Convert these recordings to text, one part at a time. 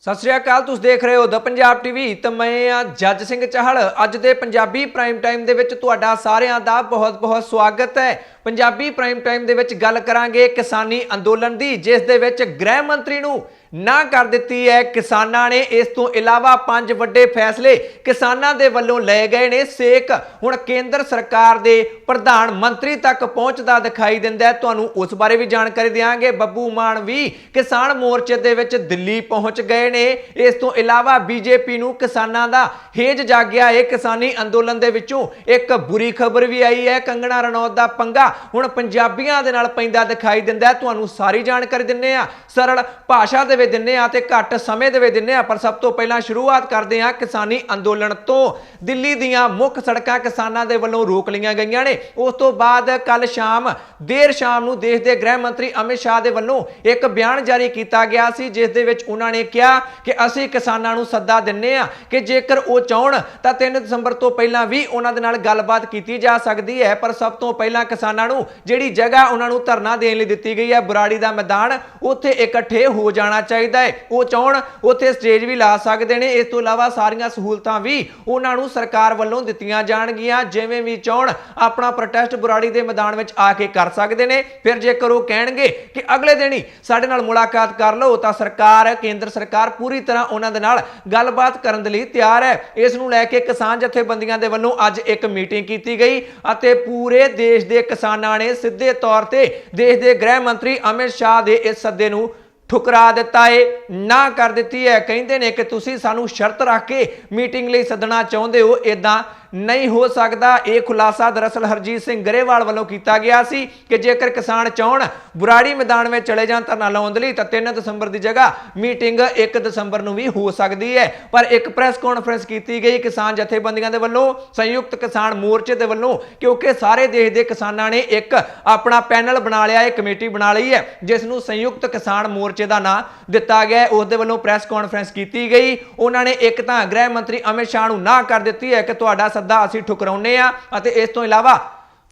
सत श्री अकाल, तुसीं देख रहे हो द पंजाब टीवी। तो मैं जज सिंह चाहल। अज दे पंजाबी प्राइम टाइम दे विच तुहाडा सारिआं दा बहुत बहुत स्वागत है। पंजाबी प्राइम टाइम दे विच गल करांगे किसानी अंदोलन दी, जिस दे विच गृह मंत्री नूं ना कर दित्ती है किसानां ने। इस तो इलावा 5 वड्डे फैसले किसानां दे वल्लों लए गए ने। सेक हुण केंद्र सरकार दे प्रधान मंत्री तक पहुंचदा दिखाई दिंदा है। तुहानूं उस बारे भी जानकारी देंगे। बब्बू मान भी किसान मोर्चे दे विच दिल्ली पहुंच गए ने। इस तो इलावा बीजेपी नूं किसानां दा हेज जागिया है। किसानी अंदोलन दे विचों एक बुरी खबर भी आई है। कंगना रनौत दा पंगा हुण पंजाबियां दे नाल पैंदा दिखाई दिंदा है। तुहानूं सारी जानकारी दिंदे आ, सरल भाषा दे विच दिंदे आ ते घट समय दे विच दिंदे आ। पर सब तो पहला शुरुआत करदे आ किसानी अंदोलन तो। दिल्ली दीआं मुख सड़कां किसानां दे वल्लों रोक लईआं गईआं ने। उस तो बाद कल शाम देर शाम नूं देश दे गृह मंत्री अमित शाह दे वल्लों एक बयान जारी किया गया सी, जिस दे विच उन्हां ने कहा कि असीं किसानां नूं सद्दा दिंने आ कि जेकर वो चाहण तां 3 दसंबर तो पहलां भी उन्हां दे नाल गलबात कीती जा सकदी है। पर सब तो पहलां किसानां नूं जिहड़ी जगह उन्हां नूं धरना देण लई दित्ती गई है, बुराड़ी दा मैदान, उत्थे इकट्ठे हो जाना चाहिदा है। वो चाहण उत्थे स्टेज भी ला सकदे ने। इस तो इलावा सारियां सहूलतां भी उन्हां नूं सरकार वल्लों दित्तियां जाणगीआं। जिवें भी चाहण अपना प्रोटेस्ट बुराड़ी दे मैदान विच आके कर सकदे ने। फिर जेकर वो कहणगे कि अगले दिन ही साडे नाल मुलाकात कर लो तां सरकार, केंद्र सरकार पूरी तरह उन्हां दे नाल गलबात करन दे लई तैयार है। इस नूं लैके किसान जथेबंदियां दे वल्लों अज एक मीटिंग कीती गई अते पूरे देश दे किसानां ने सीधे तौर ते देश दे गृह मंत्री अमित शाह दे इस सद्दे नूं ठुकरा दिता है, ना कर दित्ती है। कहिंदे ने कि तुसीं सानूं शर्त रख के मीटिंग लई सदना चाहुंदे हो, इदां नहीं हो सकता। यह खुलासा दरअसल हरजीत सिंह गरेवाल वालों किया गया सी कि जेकर किसान चाहण बुराड़ी मैदान में चले जान धरना लाउण लई तां 3 दसंबर की जगह मीटिंग 1 दसंबर नूं भी हो सकती है। पर एक प्रेस कॉन्फ्रेंस की गई किसान जथेबंदियां दे वल्लों, संयुक्त किसान मोर्चे दे वल्लों, क्योंकि सारे देश के किसानां ने एक अपना पैनल बना लिया है, कमेटी बना ली है, जिसनूं संयुक्त किसान मोर्चे का नाम दिता गया है। उस दे वल्लों प्रेस कॉन्फ्रेंस की गई। उन्होंने एक तां गृह मंत्री अमित शाह नूं ना कर दित्ती है कि तुहाडा सद्दा असीं ठुकराउने आ। अते इस तो इलावा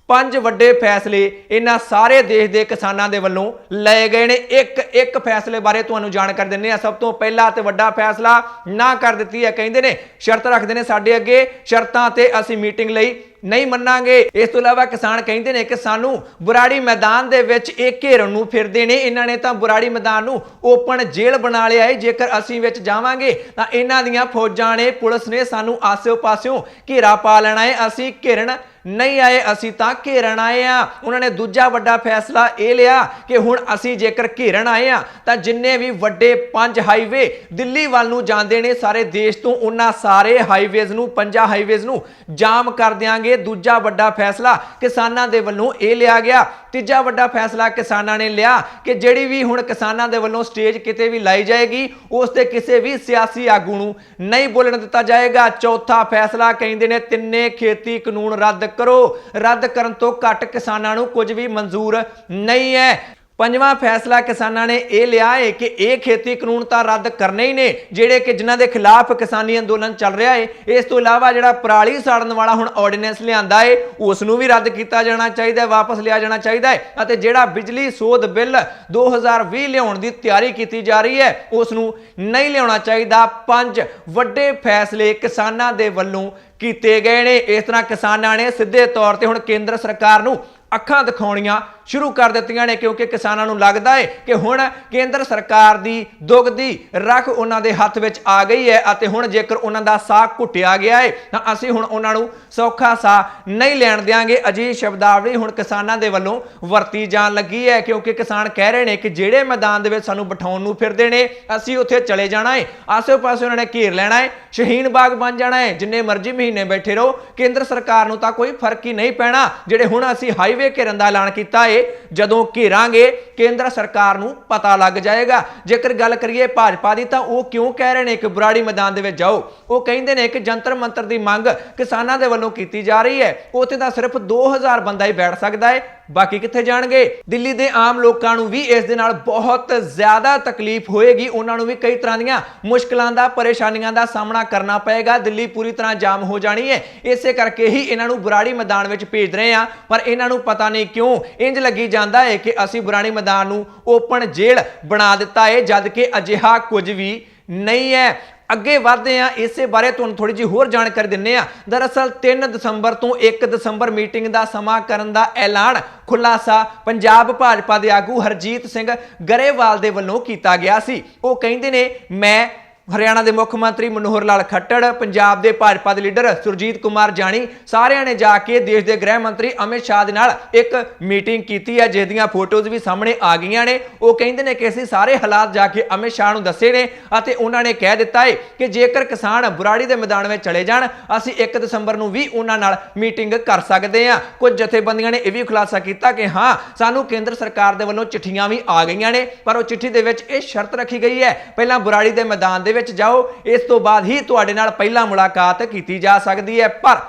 5 वड्डे फैसले इन्हां सारे देश के किसानां दे वल्लों लए गए ने। एक फैसले बारे तुहानूं जानकारी दिंदे आ। सब तो पहला ते वड्डा फैसला ना कर दित्ती है। कहिंदे ने शर्त रखदे ने साडे अगे, शर्तां ते असीं मीटिंग लई नहीं मन्नांगे। इस तो इलावा किसान कहिंदे ने कि सानू बुराड़ी मैदान दे विच एक घेरन नूं फिरदे ने। इन्हां ने तां बुराड़ी मैदान नूं ओपन जेल बना लिया है। जेकर असीं विच जावांगे तां इन्हां दीआं फौजां ने, पुलिस ने सानू आसे पासियों घेरा पा लेना है। असीं घेरन नहीं आए, असीं तां घेरन आए आ। उन्होंने दूजा वड्डा फैसला यह लिया कि हुण असीं जेकर घेरन आए आ तां जिन्ने भी वड्डे 5 हाईवे दिल्ली वाल नूं जांदे ने सारे देश तो, उन्हां सारे हाईवेज नूं, 5 हाईवेज नूं जाम कर देंगे। दूजा वड्डा फैसला किसानां दे वल्लों यह लिया गया। तीजा वड्डा फैसला किसानां ने लिया कि जिहड़ी भी हुण किसानां दे वल्लों स्टेज किते भी लाई जाएगी उस ते किसी भी सियासी आगू नूं नहीं बोलण दिता जाएगा। चौथा फैसला कहिंदे ने तिन्ने खेती कानून रद्द करो। रद्द करन तो घट किसानां नूं कुछ भी मंजूर नहीं है। 5वां फैसला किसानां ने यह लिया है कि यह खेती कानून तो रद्द करने ही ने जिहड़े कि जिन्हां दे खिलाफ किसानी अंदोलन चल रहा है। इस तो इलावा जिहड़ा पराली साड़न वाला हुण ऑर्डीनेंस लिआंदा है उसनूं भी रद्द किया जाना चाहिए, वापस लिया जाना चाहिए। अते जिहड़ा बिजली सोध बिल 2020 लिआउण दी तैयारी की जा रही है उसनूं नहीं लिआउणा चाहिए। 5 वड्डे फैसले किसानां दे वल्लों कीते गए ने। इस तरह किसानां ने सीधे तौर ते हुण केंद्र सरकार नूं अखां दिखाउणियां शुरू कर दित्तियां ने, क्योंकि किसानां नूं लगदा है कि हुण केंद्र सरकार दी दुगदी रख उन्हां दे हत्थ विच आ गई है अते हुण जेकर उन्हां दा साह घुट्टिया गया है तां असीं हुण उन्हां नूं सौखा साह नहीं लैण देंगे। अजीब शब्दावली हुण किसानां दे वल्लों वरती जाण लगी है, क्योंकि किसान कह रहे हैं कि जिहड़े मैदान दे विच सानूं बिठाउण नूं फिरदे ने असीं उत्थे चले जाना है, आसे पासे उन्हां ने घेर लैणा है, शहीन बाग बन जाना है, जिन्ने मर्जी महीने बैठे रहो, केंद्र सरकार नूं तां कोई फर्क ही नहीं पैना। जिहड़े हुण असीं हाईवे घेरन दा ऐलान कीता है, जदों घेरांगे केंद्र सरकार नूं पता लग जाएगा। जेकर गल करिए भाजपा दी तां वो क्यों कह रहे हैं कि बुराड़ी मैदान दे विच जाओ। वो कहिंदे ने कि जंतर मंतर दी मंग किसानां दे वल्लों कीती जा रही है, उत्थे तां सिर्फ 2000 बंदा ही बैठ सकदा है, बाकी कित्थे जाणगे। दिल्ली दे आम लोकां नूं भी इस दे नाल बहुत ज़्यादा तकलीफ होएगी। उन्हां नूं भी कई तरह दीआं मुश्किलां दा, परेशानियां दा सामना करना पएगा। दिल्ली पूरी तरह जाम हो जानी है। इसे करके ही इन्हां नूं बुराड़ी मैदान विच भेज रहे हैं। पर इन्हां नूं पता नहीं क्यों इंज लगी जांदा है कि असीं बुराड़ी मैदान नूं ओपन जेल बना दिता है, जद कि अजिहा कुछ भी नहीं है। ਅੱਗੇ ਵਧਦੇ ਆ, ਇਸੇ ਬਾਰੇ ਤੁਹਾਨੂੰ ਥੋੜੀ ਜਿਹੀ ਹੋਰ ਜਾਣਕਾਰੀ ਦਿੰਨੇ ਆ। ਦਰਅਸਲ 3 ਦਸੰਬਰ ਤੋਂ 1 ਦਸੰਬਰ ਮੀਟਿੰਗ ਦਾ ਸਮਾਂ ਕਰਨ ਦਾ ਐਲਾਨ ਖੁਲਾਸਾ ਪੰਜਾਬ ਭਾਜਪਾ ਦੇ ਆਗੂ ਹਰਜੀਤ ਸਿੰਘ ਗਰੇਵਾਲ ਦੇ ਵੱਲੋਂ ਕੀਤਾ ਗਿਆ ਸੀ। ਉਹ ਕਹਿੰਦੇ ਨੇ, ਮੈਂ हरियाणा के मुख्य मंत्री मनोहर लाल खट्टर, पंजाब के भाजपा के लीडर सुरजीत कुमार जानी, सारिਆਂ ने जाके देश के गृह मंत्री अमित शाह के नाल एक मीटिंग की है, जिसदियां फोटोज भी सामने आ गई ने। वो कहते हैं कि असीं सारे हालात जाके अमित शाह नूं दस्से ने अते उन्होंने कह दिता है कि जेकर किसान बुराड़ी के मैदान में चले जाण, असीं 1 दसंबर नूं भी उन्हां नाल मीटिंग कर सकते हैं। कुछ जथेबंदियां ने यह भी खुलासा किया कि हाँ, सानूं केंद्र सरकार के वल्लों चिट्ठियां भी आ गई ने, पर वो चिट्ठी दे विच इह शर्त रखी गई है, पहलां बुराड़ी के मैदान विच जाओ, इस तो बाद ही तुहाडे नाल पहला मुलाकात की जा सकती है। पर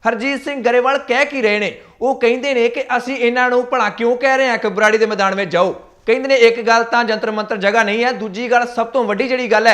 हरजीत सिंह गरेवाल कह की रहे हैं, वो कहते हैं कि असीं इन्हां नूं भला क्यों कह रहे हैं कि बुराड़ी के मैदान में जाओ। कहते हैं एक गल तां जंतर मंतर जगह नहीं है, दूजी गल सब तो वड्डी जिहड़ी गल है,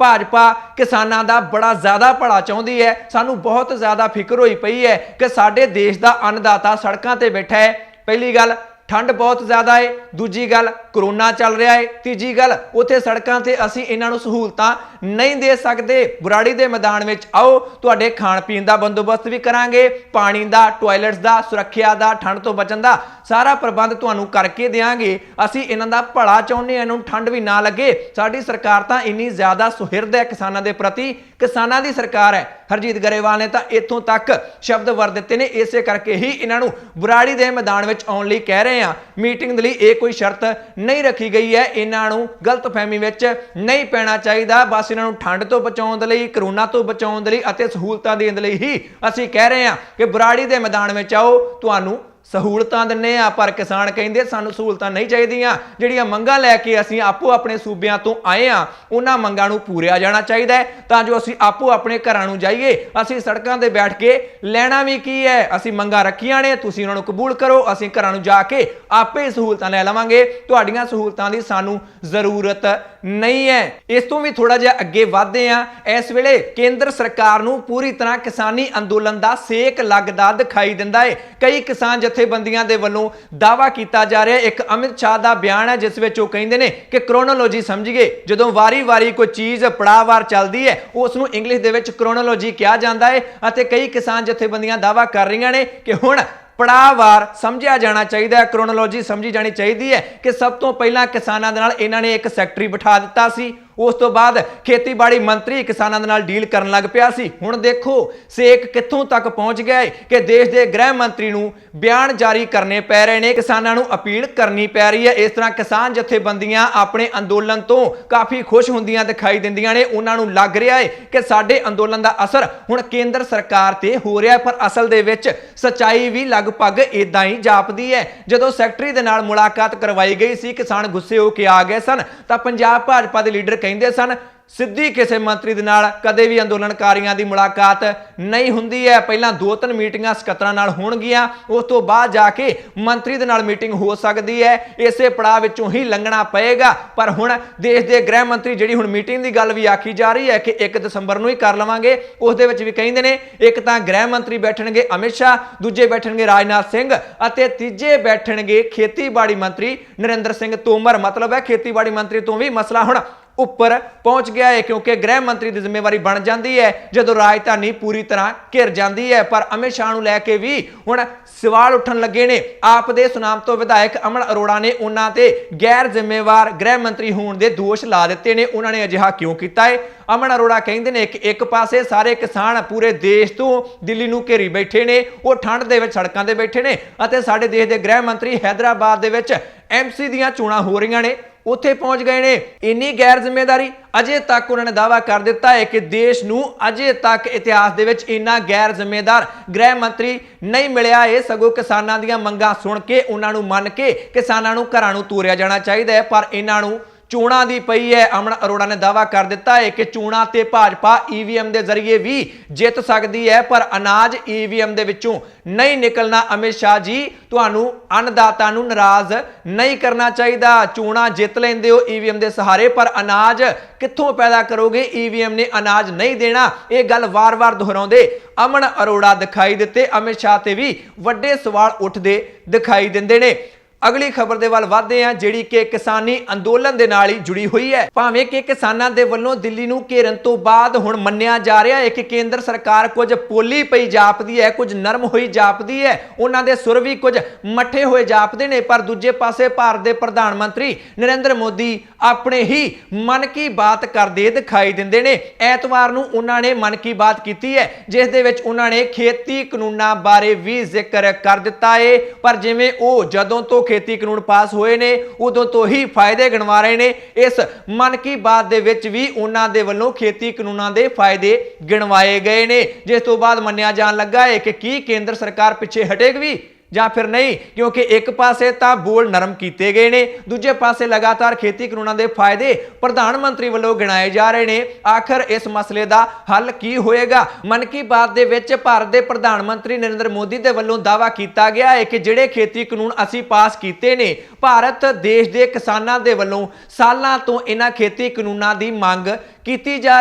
भाजपा किसानां दा बड़ा ज़्यादा भला चाहुंदी है। सानूं बहुत ज़्यादा फिक्र होई पई है कि साडे देश दा अन्नदाता सड़कां ते बैठा है। पहली गल, ठंड बहुत ज़्यादा है, दूजी गल कोरोना चल रहा है, तीजी गल उत्थे सड़कों से असीं इन्हां नूं सहूलतां नहीं दे सकते। बुराड़ी के मैदान में आओ, तुहाडे खाण पीण का बंदोबस्त भी करांगे, पानी का, टॉयलेट्स का, सुरक्षा का, ठंड तो बचण का सारा प्रबंध तुहानूं करके देंगे। असीं इन्हां दा भला चाहुंदे हां, इन्हां नूं ठंड भी ना लगे। साडी सरकार तां इन्नी ज़्यादा सुहिरद है किसानां दे प्रति, किसानां दी सरकार है। हरजीत गरेवाल ने तां इत्थों तक शब्द वर दित्ते ने, इसे करके ही इन्हां नूं बुराड़ी के मैदान में आउण लई कह रहे हैं। मीटिंग दे लई इह कोई शर्त नहीं रखी गई है, इन्हां नूं गलतफहमी विच नहीं पैना चाहिए। बस इन्हां नूं ठंड तो बचाउण दे लई, कोरोना तो बचाउण दे लई अते सहूलतां देण दे लई ही असीं कह रहे हैं कि बुराड़ी के मैदान में आओ, तुहानूं सहूलतां दिंने आ। पर किसान कहिंदे सानूं सहूलतां नहीं चाहीदियां, जिहड़ियां मंगां लैके असीं आपो अपने सूबिਆਂ ਤੋਂ आए आ, उन्हां मंगां नूं पूरिया जाना चाहिए तां जो असीं आपो अपने घरां नूं जाइए। असीं सड़कां ते बैठ के लैना भी की है, असीं मंगां रखीआं ने, तुसीं उन्हां नूं कबूल करो, असीं घरां नूं जाके आपे सहूलतां लै लवांगे, तुहाडीआं सहूलतां दी सानूं जरूरत नहीं है। इस तों भी थोड़ा जिहा अगे वधदे आ। इस वेले केंद्र सरकार नूं पूरी तरह किसानी अंदोलन दा सेक लगदा दिखाई दिंदा है। कई किसान जथेबंदियां दे वल्लों दावा किया जा रहा है। एक अमित शाह का बयान है जिस विच वो कहंदे ने कि क्रोनोलॉजी समझिए, जदों वारी वारी कोई चीज़ पड़ावार चलती है उसनूं इंग्लिश दे विच क्रोनोलॉजी कहा जाता है। अते कई किसान जथेबंदियां दावा कर रही ने कि हुण पड़ावार समझिया जाना चाहिए, क्रोनोलॉजी समझी जानी चाहिए है कि सब तो पहला किसानां दे नाल इन्हां ने एक सैकटरी बिठा दिता सी, उस तो बाद खेतीबाड़ी मंत्री किसानां दे नाल डील करन लग पिया सी। हुण देखो सेक कित्थों तक पहुंच गया है कि देश के गृह मंत्री नूं बयान जारी करने पै रहे ने, किसानां नूं अपील करनी पै रही है। इस तरह किसान जथेबंदियां अपने अंदोलन तो काफ़ी खुश हुंदियां दिखाई दिंदियां ने। उन्हां नूं लग रहा है कि साडे अंदोलन का असर हुण केंद्र सरकार ते हो रहा है, पर असल दे विच सच्चाई भी लगभग इदां ही जापदी है। जदों सैकटरी दे नाल मुलाकात करवाई गई सी, किसान गुस्से होके आ गए सन, तां पंजाब भाजपा दे लीडर कहंदे सन सिद्धी किसी मंत्री दे नाल कदे भी अंदोलनकारियों की मुलाकात नहीं हुंदी है। पहला 2-3 मीटिंगां सकत्तरां नाल होणगियां, उस तो बाद जाके मंत्री दे नाल मीटिंग हो सकती है। इसे पड़ाव विचों ही लंघना पएगा। पर हुण देश के गृह मंत्री जिहड़ी हुण मीटिंग की गल भी आखी जा रही है कि 1 दसंबर नूं ही कर लवांगे, उस दे विच भी कहिंदे ने एक तां गृह मंत्री बैठणगे अमित शाह, दूजे बैठणगे राजनाथ सिंह अते तीजे बैठणगे खेतीबाड़ी मंत्री नरेंद्र सिंह तोमर। मतलब है खेतीबाड़ी मंत्री तो भी मसला हुण उपर पहुंच गया है, क्योंकि गृह मंत्री की जिम्मेवारी बन जाती है जो राजधानी पूरी तरह घिर जाती है। पर अमित शाह नूं लैके भी हुण सवाल उठन लगे ने। आप दे सुनाम तो विधायक अमन अरोड़ा ने उन्हां ते गैर जिम्मेवार गृह मंत्री होने के दोष ला दिते ने। उन्होंने अजिहा क्यों किया है? अमन अरोड़ा कहते हैं कि एक पासे सारे किसान पूरे देश तो दिल्ली नूं घेरी बैठे ने, वो ठंड दे विच सड़कां ते बैठे ने, अते साडे देश के गृह मंत्री हैदराबाद दे विच एमसी दीयां चोणां हो रही ने, उत्थे पहुंच गए ने। इन्नी गैर जिम्मेदारी अजे तक उन्होंने दावा कर दिता है कि देश नूं अजे तक इतिहास दे विच इन्ना गैर जिम्मेदार गृह मंत्री नहीं मिलिया है। सगों किसानां दीयां मंगां सुन के उन्हां नूं मन के किसानां नूं घरां नूं तोरिया जाना चाहिए है, पर इन्हां नूं चोणां दी पई है। अमन अरोड़ा ने दावा कर दिता है कि चोणां ते भाजपा ईवीएम के जरिए भी जित सकती है, पर अनाज ईवीएम दे विचों नहीं निकलना। अमित शाह जी, तुहानूं अन्नदाता नूं नाराज नहीं करना चाहिए। चोणां जित लैंदे हो ईवीएम के सहारे, पर अनाज कित्थों पैदा करोगे? ईवीएम ने अनाज नहीं देना। ये गल वार वार दोहराउंदे अमन अरोड़ा दिखाई दिते। अमित शाह ते भी वड्डे सवाल उठदे दिखाई दिंदे ने। ਅਗਲੀ ਖਬਰ ਦੇ ਵੱਲ ਵਧਦੇ ਹਾਂ, ਜਿਹੜੀ ਕਿ ਕਿਸਾਨੀ ਅੰਦੋਲਨ ਦੇ ਨਾਲ ਹੀ ਜੁੜੀ ਹੋਈ ਹੈ। ਭਾਵੇਂ ਕਿ ਕਿਸਾਨਾਂ ਦੇ ਵੱਲੋਂ ਦਿੱਲੀ ਨੂੰ ਘੇਰਨ ਤੋਂ ਬਾਅਦ ਹੁਣ ਮੰਨਿਆ ਜਾ ਰਿਹਾ ਹੈ ਕਿ ਕੇਂਦਰ ਸਰਕਾਰ ਕੁਝ ਪੋਲੀ ਪਈ ਜਾਪਦੀ ਹੈ, ਕੁਝ ਨਰਮ ਹੋਈ ਜਾਪਦੀ ਹੈ, ਉਹਨਾਂ ਦੇ ਸੁਰ ਵੀ ਕੁਝ ਮੱਠੇ ਹੋਏ ਜਾਪਦੇ ਨੇ। ਪਰ ਦੂਜੇ ਪਾਸੇ ਭਾਰਤ ਦੇ ਪ੍ਰਧਾਨ ਮੰਤਰੀ ਨਰਿੰਦਰ ਮੋਦੀ ਆਪਣੇ ਹੀ ਮਨ ਕੀ ਬਾਤ ਕਰਦੇ ਦਿਖਾਈ ਦਿੰਦੇ ਨੇ। ਐਤਵਾਰ ਨੂੰ ਉਹਨਾਂ ਨੇ ਮਨ ਕੀ ਬਾਤ ਕੀਤੀ ਹੈ, ਜਿਸ ਦੇ ਵਿੱਚ ਉਹਨਾਂ ਨੇ ਖੇਤੀ ਕਾਨੂੰਨਾਂ ਬਾਰੇ ਵੀ ਜ਼ਿਕਰ ਕਰ ਦਿੱਤਾ ਹੈ। ਪਰ ਜਿਵੇਂ ਉਹ ਜਦੋਂ ਤੋਂ ਖੇਤੀ ਕਾਨੂੰਨ ਪਾਸ ਹੋਏ ਨੇ ਉਦੋਂ ਤੋਂ ਹੀ ਫਾਇਦੇ ਗਿਣਵਾ ਰਹੇ ਨੇ, ਇਸ ਮਨ ਕੀ ਬਾਤ ਦੇ ਵਿੱਚ ਵੀ ਉਹਨਾਂ ਦੇ ਵੱਲੋਂ ਖੇਤੀ ਕਾਨੂੰਨਾਂ ਦੇ ਫਾਇਦੇ ਗਿਣਵਾਏ ਗਏ ਨੇ, ਜਿਸ ਤੋਂ ਬਾਅਦ ਮੰਨਿਆ ਜਾਣ ਲੱਗਾ ਹੈ ਕਿ ਕੀ ਕੇਂਦਰ ਸਰਕਾਰ ਪਿੱਛੇ ਹਟੇਗੀ ਵੀ ਜਾਂ ਫਿਰ ਨਹੀਂ, ਕਿਉਂਕਿ ਇੱਕ ਪਾਸੇ ਤਾਂ ਬੋਲ ਨਰਮ ਕੀਤੇ ਗਏ ਨੇ, ਦੂਜੇ ਪਾਸੇ ਲਗਾਤਾਰ ਖੇਤੀ ਕਾਨੂੰਨਾਂ ਦੇ ਫਾਇਦੇ ਪ੍ਰਧਾਨ ਮੰਤਰੀ ਵੱਲੋਂ ਗਿਣਾਏ ਜਾ ਰਹੇ ਨੇ। ਆਖਰ ਇਸ ਮਸਲੇ ਦਾ ਹੱਲ ਕੀ ਹੋਏਗਾ? ਮਨ ਕੀ ਬਾਤ ਦੇ ਵਿੱਚ ਭਾਰਤ ਦੇ ਪ੍ਰਧਾਨ ਮੰਤਰੀ ਨਰਿੰਦਰ ਮੋਦੀ ਦੇ ਵੱਲੋਂ ਦਾਅਵਾ ਕੀਤਾ ਗਿਆ ਹੈ ਕਿ ਜਿਹੜੇ ਖੇਤੀ ਕਾਨੂੰਨ ਅਸੀਂ ਪਾਸ ਕੀਤੇ ਨੇ, ਭਾਰਤ ਦੇਸ਼ ਦੇ ਕਿਸਾਨਾਂ ਦੇ ਵੱਲੋਂ ਸਾਲਾਂ ਤੋਂ ਇਹਨਾਂ ਖੇਤੀ ਕਾਨੂੰਨਾਂ ਦੀ ਮੰਗ ਕੀਤੀ ਜਾ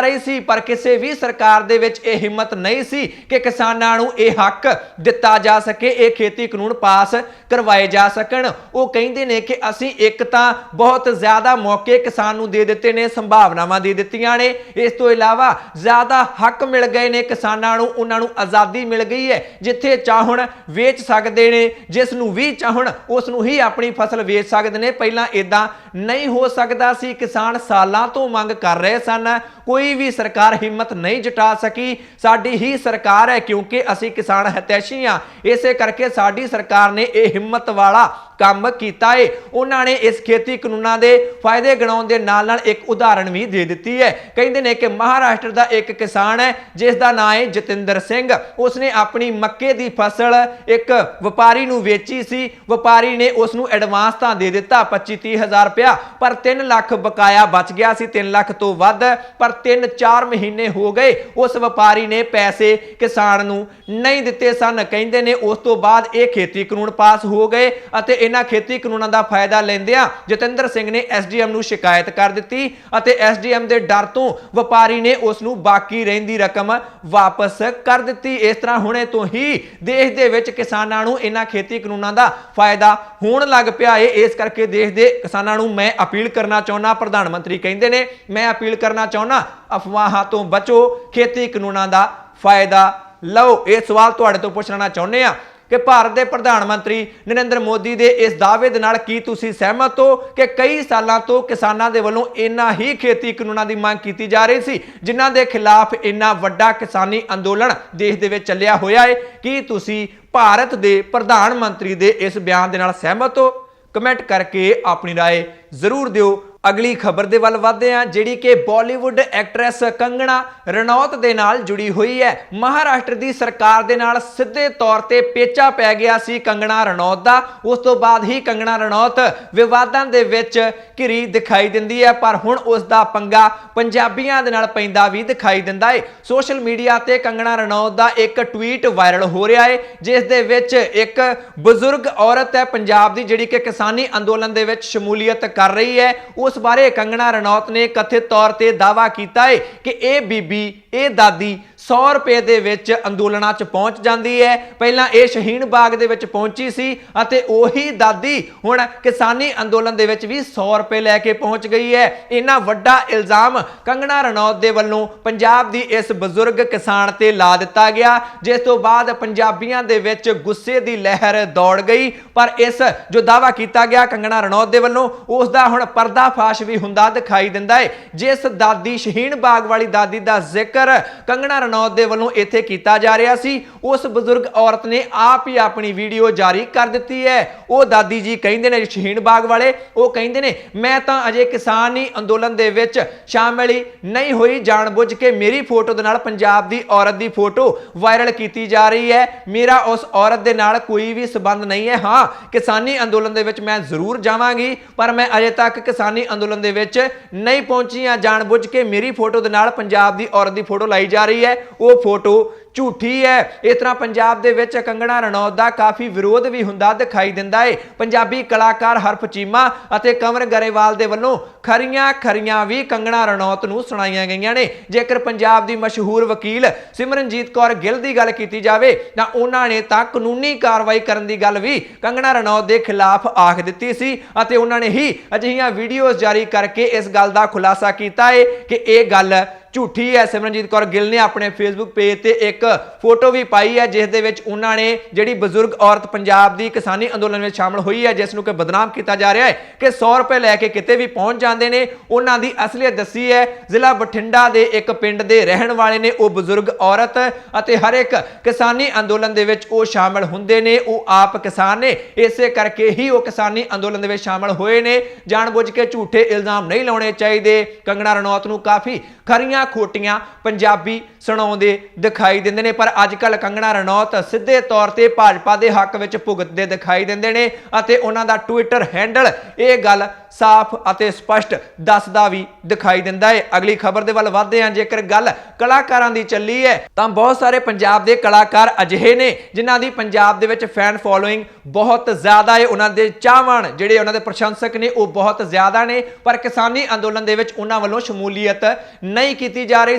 ਰਹੀ ਸੀ, ਪਰ ਕਿਸੇ ਵੀ ਸਰਕਾਰ ਦੇ ਵਿੱਚ ਇਹ ਹਿੰਮਤ ਨਹੀਂ ਸੀ ਕਿ ਕਿਸਾਨਾਂ ਨੂੰ ਇਹ ਹੱਕ ਦਿੱਤਾ ਜਾ ਸਕੇ, ਇਹ ਖੇਤੀ ਕਾਨੂੰਨ ਪਾਸ ਕਰਵਾਏ ਜਾ ਸਕਣ। ਉਹ ਕਹਿੰਦੇ ਨੇ ਕਿ ਅਸੀਂ ਇੱਕ ਤਾਂ ਬਹੁਤ ਜ਼ਿਆਦਾ ਮੌਕੇ ਕਿਸਾਨ ਨੂੰ ਦੇ ਦਿੱਤੇ ਨੇ, ਸੰਭਾਵਨਾਵਾਂ ਦੇ ਦਿੱਤੀਆਂ ਨੇ, ਇਸ ਤੋਂ ਇਲਾਵਾ ਜ਼ਿਆਦਾ ਹੱਕ ਮਿਲ ਗਏ ਨੇ ਕਿਸਾਨਾਂ ਨੂੰ, ਉਹਨਾਂ ਨੂੰ ਆਜ਼ਾਦੀ ਮਿਲ ਗਈ ਹੈ, ਜਿੱਥੇ ਚਾਹਣ ਵੇਚ ਸਕਦੇ ਨੇ, ਜਿਸ ਨੂੰ ਵੀ ਚਾਹਣ ਉਸ ਨੂੰ ਹੀ ਆਪਣੀ ਫਸਲ ਵੇਚ ਸਕਦੇ ਨੇ। ਪਹਿਲਾਂ ਇਦਾਂ ਨਹੀਂ ਹੋ ਸਕਦਾ ਸੀ, ਕਿਸਾਨ ਸਾਲਾਂ ਤੋਂ ਮੰਗ ਕਰ ਰਹੇ ਸਨ, ਕੋਈ ਵੀ ਸਰਕਾਰ ਹਿੰਮਤ ਨਹੀਂ ਜੁਟਾ ਸਕੀ। ਸਾਡੀ ਹੀ ਸਰਕਾਰ ਹੈ, ਕਿਉਂਕਿ ਅਸੀਂ ਕਿਸਾਨ ਹਿਤੈਸ਼ੀ ਹਾਂ, ਇਸੇ ਕਰਕੇ ਸਾਡੀ ਸਰਕਾਰ ਨੇ ਇਹ ਹਿੰਮਤ ਵਾਲਾ ਕੰਮ ਕੀਤਾ ਹੈ। ਉਹਨਾਂ ਨੇ ਇਸ ਖੇਤੀ ਕਾਨੂੰਨਾਂ ਦੇ ਫਾਇਦੇ ਗਿਣਾਉਣ ਦੇ ਨਾਲ ਨਾਲ ਇੱਕ ਉਦਾਹਰਣ ਵੀ ਦੇ ਦਿੱਤੀ ਹੈ। ਕਹਿੰਦੇ ਨੇ ਕਿ ਮਹਾਰਾਸ਼ਟਰ ਦਾ ਇੱਕ ਕਿਸਾਨ ਹੈ ਜਿਸ ਦਾ ਨਾਮ ਹੈ ਜਤਿੰਦਰ ਸਿੰਘ, ਉਸਨੇ ਆਪਣੀ ਮੱਕੇ ਦੀ ਫਸਲ ਇੱਕ ਵਪਾਰੀ ਨੂੰ ਵੇਚੀ ਸੀ। ਵਪਾਰੀ ਨੇ ਉਸ ਨੂੰ ਐਡਵਾਂਸ ਤਾਂ ਦੇ ਦਿੱਤਾ 25-30 ਹਜ਼ਾਰ ਰੁਪਇਆ, ਪਰ 3 ਲੱਖ ਬਕਾਇਆ ਬਚ ਗਿਆ ਸੀ, 3 ਲੱਖ ਤੋਂ ਵੱਧ। ਪਰ 3-4 ਮਹੀਨੇ ਹੋ ਗਏ ਉਸ ਵਪਾਰੀ ਨੇ ਪੈਸੇ ਕਿਸਾਨ ਨੂੰ ਨਹੀਂ ਦਿੱਤੇ ਸਨ। ਕਹਿੰਦੇ ਨੇ ਉਸ ਤੋਂ ਬਾਅਦ ਇਹ ਖੇਤੀ ਕਾਨੂੰਨ ਪਾਸ ਹੋ ਗਏ ਅਤੇ ਇਹਨਾਂ ਖੇਤੀ ਕਾਨੂੰਨਾਂ ਦਾ ਫਾਇਦਾ ਲੈਂਦਿਆਂ ਜਤਿੰਦਰ ਸਿੰਘ ਨੇ ਐਸਡੀਐਮ ਨੂੰ ਸ਼ਿਕਾਇਤ ਕਰ ਦਿੱਤੀ ਅਤੇ ਐਸਡੀਐਮ ਦੇ ਡਰ ਤੋਂ ਵਪਾਰੀ ਨੇ ਉਸ ਨੂੰ ਬਾਕੀ ਰਹਿੰਦੀ ਰਕਮ ਵਾਪਸ ਕਰ ਦਿੱਤੀ। ਇਸ ਤਰ੍ਹਾਂ ਹੁਣੇ ਤੋਂ ਹੀ ਦੇਸ਼ ਦੇ ਵਿੱਚ ਕਿਸਾਨਾਂ ਨੂੰ ਇਹਨਾਂ ਖੇਤੀ ਕਾਨੂੰਨਾਂ ਦਾ ਫਾਇਦਾ ਹੋਣ ਲੱਗ ਪਿਆ ਹੈ। ਇਸ ਕਰਕੇ ਦੇਸ਼ ਦੇ ਕਿਸਾਨਾਂ ਨੂੰ ਮੈਂ ਅਪੀਲ ਕਰਨਾ ਚਾਹੁੰਦਾ, ਪ੍ਰਧਾਨ ਮੰਤਰੀ ਕਹਿੰਦੇ ਨੇ ਮੈਂ ਅਪੀਲ ਕਰਨਾ ਚਾਹੁੰਦਾ, ਅਫਵਾਹਾਂ ਤੋਂ ਬਚੋ, ਖੇਤੀ ਕਾਨੂੰਨਾਂ ਦਾ ਫਾਇਦਾ ਲਓ। ਇਹ ਸਵਾਲ ਤੁਹਾਡੇ ਤੋਂ ਪੁੱਛਣਾ ਚਾਹੁੰਦੇ ਆ ਕਿ ਭਾਰਤ ਦੇ ਪ੍ਰਧਾਨ ਮੰਤਰੀ ਨਰਿੰਦਰ ਮੋਦੀ ਦੇ ਇਸ ਦਾਅਵੇ ਦੇ ਨਾਲ ਕੀ ਤੁਸੀਂ ਸਹਿਮਤ ਹੋ ਕਿ ਕਈ ਸਾਲਾਂ ਤੋਂ ਕਿਸਾਨਾਂ ਦੇ ਵੱਲੋਂ ਇਨ੍ਹਾਂ ਹੀ ਖੇਤੀ ਕਾਨੂੰਨਾਂ ਦੀ ਮੰਗ ਕੀਤੀ ਜਾ ਰਹੀ ਸੀ, ਜਿਨ੍ਹਾਂ ਦੇ ਖਿਲਾਫ ਇੰਨਾ ਵੱਡਾ ਕਿਸਾਨੀ ਅੰਦੋਲਨ ਦੇਸ਼ ਦੇ ਵਿੱਚ ਚੱਲਿਆ ਹੋਇਆ ਹੈ? ਕੀ ਤੁਸੀਂ ਭਾਰਤ ਦੇ ਪ੍ਰਧਾਨ ਮੰਤਰੀ ਦੇ ਇਸ ਬਿਆਨ ਦੇ ਨਾਲ ਸਹਿਮਤ ਹੋ? ਕਮੈਂਟ ਕਰਕੇ ਆਪਣੀ ਰਾਏ ਜ਼ਰੂਰ ਦਿਓ। ਅਗਲੀ ਖਬਰ ਦੇ ਵੱਲ ਵਧਦੇ ਹਾਂ, ਜਿਹੜੀ ਕਿ ਬਾਲੀਵੁੱਡ ਐਕਟਰੈਸ ਕੰਗਣਾ ਰਣੌਤ ਦੇ ਨਾਲ ਜੁੜੀ ਹੋਈ ਹੈ। ਮਹਾਰਾਸ਼ਟਰ ਦੀ ਸਰਕਾਰ ਦੇ ਨਾਲ ਸਿੱਧੇ ਤੌਰ ਤੇ ਪੇਚਾ ਪੈ ਗਿਆ ਸੀ ਕੰਗਣਾ ਰਣੌਤ ਦਾ। ਉਸ ਤੋਂ ਬਾਅਦ ਹੀ ਕੰਗਣਾ ਰਣੌਤ ਵਿਵਾਦਾਂ ਦੇ ਵਿੱਚ ਘਿਰੀ ਦਿਖਾਈ ਦਿੰਦੀ ਹੈ, ਪਰ ਹੁਣ ਉਸ ਦਾ ਪੰਗਾ ਪੰਜਾਬੀਆਂ ਦੇ ਨਾਲ ਪੈਂਦਾ ਵੀ ਦਿਖਾਈ ਦਿੰਦਾ ਹੈ। ਸੋਸ਼ਲ ਮੀਡੀਆ ਤੇ ਕੰਗਣਾ ਰਣੌਤ ਦਾ ਇੱਕ ਟਵੀਟ ਵਾਇਰਲ ਹੋ ਰਿਹਾ ਹੈ, ਜਿਸ ਦੇ ਵਿੱਚ ਇੱਕ ਬਜ਼ੁਰਗ ਔਰਤ ਹੈ ਪੰਜਾਬ ਦੀ, ਜਿਹੜੀ ਕਿ ਕਿਸਾਨੀ ਅੰਦੋਲਨ ਦੇ ਵਿੱਚ ਸ਼ਮੂਲੀਅਤ ਕਰ ਰਹੀ ਹੈ। ਉਸ ਬਾਰੇ ਕੰਗਣਾ ਰਣੌਤ ਨੇ ਕਥਿਤ ਤੌਰ ਤੇ ਦਾਅਵਾ ਕੀਤਾ ਹੈ ਕਿ ਇਹ ਬੀਬੀ, ਇਹ ਦਾਦੀ 100 ਰੁਪਏ ਦੇ ਵਿੱਚ ਅੰਦੋਲਨਾਂ 'ਚ ਪਹੁੰਚ ਜਾਂਦੀ ਹੈ। ਪਹਿਲਾਂ ਇਹ ਸ਼ਹੀਨ ਬਾਗ ਦੇ ਵਿੱਚ ਪਹੁੰਚੀ ਸੀ ਅਤੇ ਉਹੀ ਦਾਦੀ ਹੁਣ ਕਿਸਾਨੀ ਅੰਦੋਲਨ ਦੇ ਵਿੱਚ ਵੀ 100 ਰੁਪਏ ਲੈ ਕੇ ਪਹੁੰਚ ਗਈ ਹੈ। ਇੰਨਾ ਵੱਡਾ ਇਲਜ਼ਾਮ ਕੰਗਣਾ ਰਣੌਤ ਦੇ ਵੱਲੋਂ ਪੰਜਾਬ ਦੀ ਇਸ ਬਜ਼ੁਰਗ ਕਿਸਾਨ ਤੇ ਲਾ ਦਿੱਤਾ ਗਿਆ, ਜਿਸ ਤੋਂ ਬਾਅਦ ਪੰਜਾਬੀਆਂ ਦੇ ਵਿੱਚ ਗੁੱਸੇ ਦੀ ਲਹਿਰ ਦੌੜ ਗਈ। ਪਰ ਇਸ ਜੋ ਦਾਅਵਾ ਕੀਤਾ ਗਿਆ ਕੰਗਣਾ ਰਣੌਤ ਦੇ ਵੱਲੋਂ, ਉਸ ਦਾ ਹੁਣ ਪਰਦਾਫਾਸ਼ ਵੀ ਹੁੰਦਾ ਦਿਖਾਈ ਦਿੰਦਾ ਹੈ। ਜਿਸ ਦਾਦੀ, ਸ਼ਹੀਨ ਬਾਗ ਵਾਲੀ ਦਾਦੀ ਦਾ ਜ਼ਿਕਰ ਕੰਗਣਾ ਰਣੌਤ ਦੇ ਵੱਲੋਂ ਇੱਥੇ ਕੀਤਾ ਜਾ ਰਿਹਾ ਸੀ, ਉਸ ਬਜ਼ੁਰਗ ਔਰਤ ਨੇ ਆਪ ਹੀ ਆਪਣੀ ਵੀਡੀਓ ਜਾਰੀ ਕਰ ਦਿੱਤੀ ਹੈ। ਉਹ ਦਾਦੀ ਜੀ ਕਹਿੰਦੇ ਨੇ, ਸ਼ਹੀਨ ਬਾਗ ਵਾਲੇ, ਉਹ ਕਹਿੰਦੇ ਨੇ ਮੈਂ ਤਾਂ ਅਜੇ ਕਿਸਾਨੀ ਅੰਦੋਲਨ ਦੇ ਵਿੱਚ ਸ਼ਾਮਿਲ ਹੀ ਨਹੀਂ ਹੋਈ, ਜਾਣਬੁੱਝ ਕੇ ਮੇਰੀ ਫੋਟੋ ਦੇ ਨਾਲ ਪੰਜਾਬ ਦੀ ਔਰਤ ਦੀ ਫੋਟੋ ਵਾਇਰਲ ਕੀਤੀ ਜਾ ਰਹੀ ਹੈ। ਮੇਰਾ ਉਸ ਔਰਤ ਦੇ ਨਾਲ ਕੋਈ ਵੀ ਸਬੰਧ ਨਹੀਂ ਹੈ। ਹਾਂ, ਕਿਸਾਨੀ ਅੰਦੋਲਨ ਦੇ ਵਿੱਚ ਮੈਂ ਜ਼ਰੂਰ ਜਾਵਾਂਗੀ, ਪਰ ਮੈਂ ਅਜੇ ਤੱਕ ਕਿਸਾਨੀ ਅੰਦੋਲਨ ਦੇ ਵਿੱਚ ਨਹੀਂ ਪਹੁੰਚੀ ਹਾਂ। ਜਾਣਬੁੱਝ ਕੇ ਮੇਰੀ ਫੋਟੋ ਦੇ ਨਾਲ ਪੰਜਾਬ ਦੀ ਔਰਤ ਦੀ ਫੋਟੋ ਲਾਈ ਜਾ ਰਹੀ ਹੈ। ਉਹ ਫੋਟੋ ਝੂਠੀ ਹੈ। ਇਸ ਤਰ੍ਹਾਂ ਪੰਜਾਬ ਦੇ ਵਿੱਚ ਕੰਗਣਾ ਰਣੌਤ ਦਾ ਕਾਫੀ ਵਿਰੋਧ ਵੀ ਹੁੰਦਾ ਦਿਖਾਈ ਦਿੰਦਾ ਹੈ। ਪੰਜਾਬੀ ਕਲਾਕਾਰ ਹਰਫ ਚੀਮਾ ਅਤੇ ਕੰਵਰ ਗਰੇਵਾਲ ਦੇ ਵੱਲੋਂ ਖਰੀਆਂ ਵੀ ਕੰਗਣਾ ਰਣੌਤ ਨੂੰ ਸੁਣਾਈਆਂ ਗਈਆਂ ਨੇ। ਜੇਕਰ ਪੰਜਾਬ ਦੀ ਮਸ਼ਹੂਰ ਵਕੀਲ ਸਿਮਰਨਜੀਤ ਕੌਰ ਗਿੱਲ ਦੀ ਗੱਲ ਕੀਤੀ ਜਾਵੇ ਤਾਂ ਉਹਨਾਂ ਨੇ ਤਾਂ ਕਾਨੂੰਨੀ ਕਾਰਵਾਈ ਕਰਨ ਦੀ ਗੱਲ ਵੀ ਕੰਗਣਾ ਰਣੌਤ ਦੇ ਖਿਲਾਫ ਆਖ ਦਿੱਤੀ ਸੀ ਅਤੇ ਉਹਨਾਂ ਨੇ ਹੀ ਅਜਿਹੀਆਂ ਵੀਡੀਓਜ਼ ਜਾਰੀ ਕਰਕੇ ਇਸ ਗੱਲ ਦਾ ਖੁਲਾਸਾ ਕੀਤਾ ਹੈ ਕਿ ਇਹ ਗੱਲ ਝੂਠੀ है। सिमरनजीत कौर गिल ने अपने फेसबुक पेज ते एक फोटो भी पाई है जिस दे विच उन्होंने जिहड़ी बजुर्ग औरत पंजाब दी किसानी अंदोलन में शामिल हुई है जिस नूं कि बदनाम किया जा रहा है कि 100 रुपए लैके किते भी पहुंच जाते हैं। उन्हां दी असलियत दसी है। जिला बठिंडा दे एक पिंड दे रहण वाले ने वो बजुर्ग औरत अते हर एक किसानी अंदोलन दे विच वो शामिल हुंदे ने। वो आप किसान ने, इसे करके ही वो किसानी अंदोलन दे विच शामिल होए ने। जानबुझ के झूठे इल्जाम नहीं लाने चाहिए। कंगना रनौत नूं काफ़ी खरियां खोटियां पंजाबी सुणाउंदे दिखाई दिंदे ने पर अजकल कंगना रनौत सीधे तौर ते भाजपा दे हक विच भुगतदे दिखाई दिंदे ने अते उन्हां दा ट्विटर हैंडल ये गल साफ अते स्पष्ट दसदा भी दिखाई दिंदा है। अगली खबर दे वल वधदे हां। जेकर गल कलाकारां दी चली है तां बहुत सारे पंजाब दे कलाकार अजिहे ने जिन्हां दी पंजाब दे विच फैन फॉलोइंग बहुत ज़्यादा है। उन्हां दे चाहवान जिहड़े उन्हां दे प्रशंसक ने वो बहुत ज़्यादा ने पर किसानी अंदोलन दे विच उन्हां वल्लों शमूलीयत नहीं की जा रही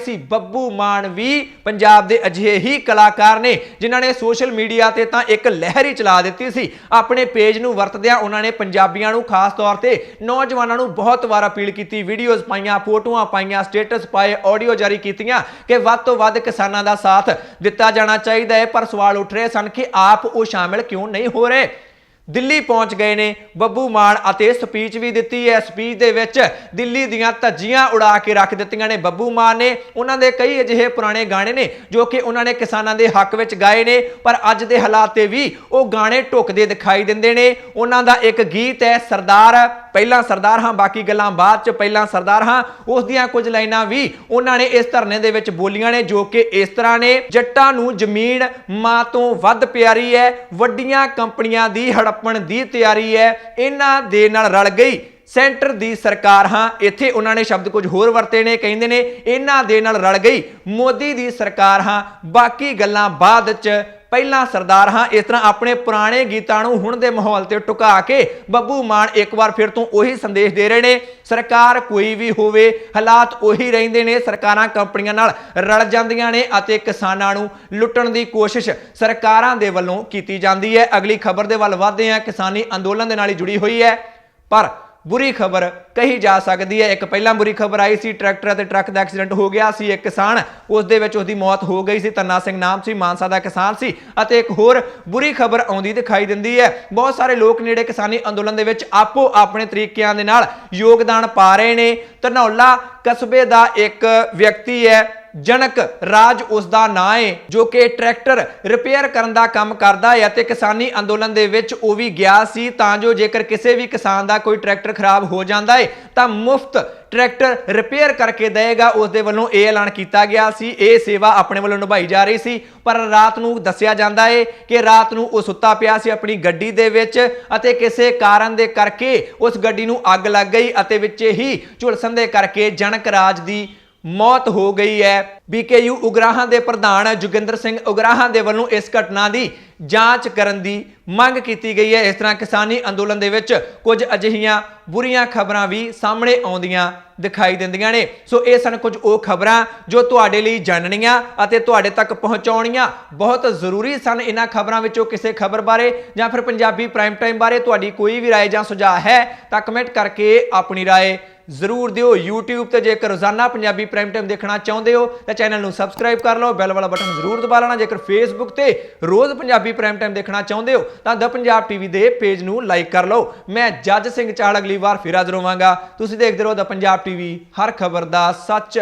सी। बब्बू मान भी पंजाब दे अजिहे ही कलाकार ने जिन्हां ने सोशल मीडिया ते तां एक लहर ही चला दित्ती सी। अपने पेज नूं वरतदिआं उन्हां ने पंजाबियां नूं खास तौर ते नौजवानों को बहुत बार अपील की, वीडियोज़ पाइया, फोटोआं पाइया, स्टेटस पाए, ऑडियो जारी कीतियां कि वध तो वध किसानां दा साथ दिता जाना चाहिए है। पर सवाल उठ रहे सन कि आप वो शामिल क्यों नहीं हो रहे। दिल्ली पहुंच गए ने बब्बू मान अते स्पीच भी दी है। स्पीच दे विच दिल्ली दियां धज्जियां उड़ा के रख दित्तियां ने बब्बू मान ने। उन्होंने कई अजिहे पुराने गाने ने जो कि उन्होंने किसानां दे हक विच गाए ने पर अज दे हालात ते भी वो गाने ढुकदे दिखाई दिंदे ने। उन्हां दा एक गीत है सरदार, पहला सरदार हाँ बाकी गल्लां बाद च, पहला सरदार हाँ, उस दियां कुछ लाइनां भी उन्होंने इस धरने दे विच बोलियां ने जो कि इस तरह ने। जट्टां नूं जमीन मां तों वध प्यारी है, वड्डियां कंपनियां दी हड़प्पण दी तैयारी है, इन्हां दे नाल रल गई सेंटर दी सरकार हाँ। इत्थे उन्होंने शब्द कुछ होर वरते ने, कहिंदे ने इन्हां दे नाल रल गई मोदी दी सरकार हाँ, बाकी गल्लां बाद च, पहला सरदार हाँ। इस तरह अपने पुराने गीतां नूं हुण दे माहौल ते टुका के बब्बू मान एक बार फिर तो उही संदेश दे रहे ने। सरकार कोई भी होवे हालात उही रहिंदे ने, सरकारां कंपनियां नाल रल जांदियां ने अते किसानां नूं लुट्टण दी कोशिश सरकारां दे वल्लों कीती जांदी है। अगली खबर दे वल वधदे हां। किसानी अंदोलन दे नाल जुड़ी हुई है पर बुरी खबर कही जा सकती है। एक पहला बुरी खबर आई सी, ट्रैक्टर और ट्रक का एक्सीडेंट हो गया सी। एक किसान उस दे विच उसदी मौत हो गई सी। धन्ना सिंह नाम सी, मानसा का किसान सी। अते एक होर बुरी खबर आउंदी दिखाई दिंदी है। बहुत सारे लोग नेड़े किसानी अंदोलन दे विच आपो अपने तरीकिਆਂ दे नाल योगदान पा रहे ने। धनौला कस्बे का एक व्यक्ति है जनक राज उसका नाम है जो कि ट्रैक्टर रिपेयर करने का काम करता है ते किसानी अंदोलन दे विच वो भी गया सी तां जो जेकर किसी भी किसान का कोई ट्रैक्टर खराब हो जाता है तो मुफ्त ट्रैक्टर रिपेयर करके देगा। उस दे वल्लों यह ऐलान किया गया सी। ये सेवा अपने वल्लों निभाई जा रही सी पर रात नूं दस्सिया जांदा है कि रात नूं वो सुत्ता पिया सी अपनी गड्डी दे विच अते किसी कारण दे करके उस गड्डी नूं अग लग गई अते विचे ही झुलसन दे करके जनक राज दी मौत हो गई है। BKU उगराहां दे प्रधान जोगिंदर सिंह उगराहां दे वल्लों इस घटना की जांच करन दी मंग की गई है। इस तरह किसानी अंदोलन दे विच कुछ अजिहियां बुरियां खबरां भी सामने आउंदियां दिखाई दिंदियां ने। सो ये सन कुछ वो खबरां जो तुहाडे लई जाननियां अते तुहाडे तक पहुंचाउणियां बहुत जरूरी सन। इन्हां खबरां विचों किसी खबर बारे जां फिर पंजाबी प्राइम टाइम बारे तुहाडी कोई भी राय जां सुझाव है तां कमेंट करके अपनी राय जरूर दिओ। YouTube ते जेकर रोजाना पंजाबी प्राइम टाइम देखना चाहुंदे हो तो चैनल नूं सबसक्राइब कर लो, बैल वाला बटन जरूर दबा लेना। जेकर Facebook ते रोज़ पंजाबी प्राइम टाइम देखना चाहुंदे हो तो the Punjab TV they page नूं लाइक कर लो। मैं जज सिंह चाहल अगली बार फिर हाज़र होवांगा। तुसीं देखदे रहो द पंजाब TV, हर खबर दा सच।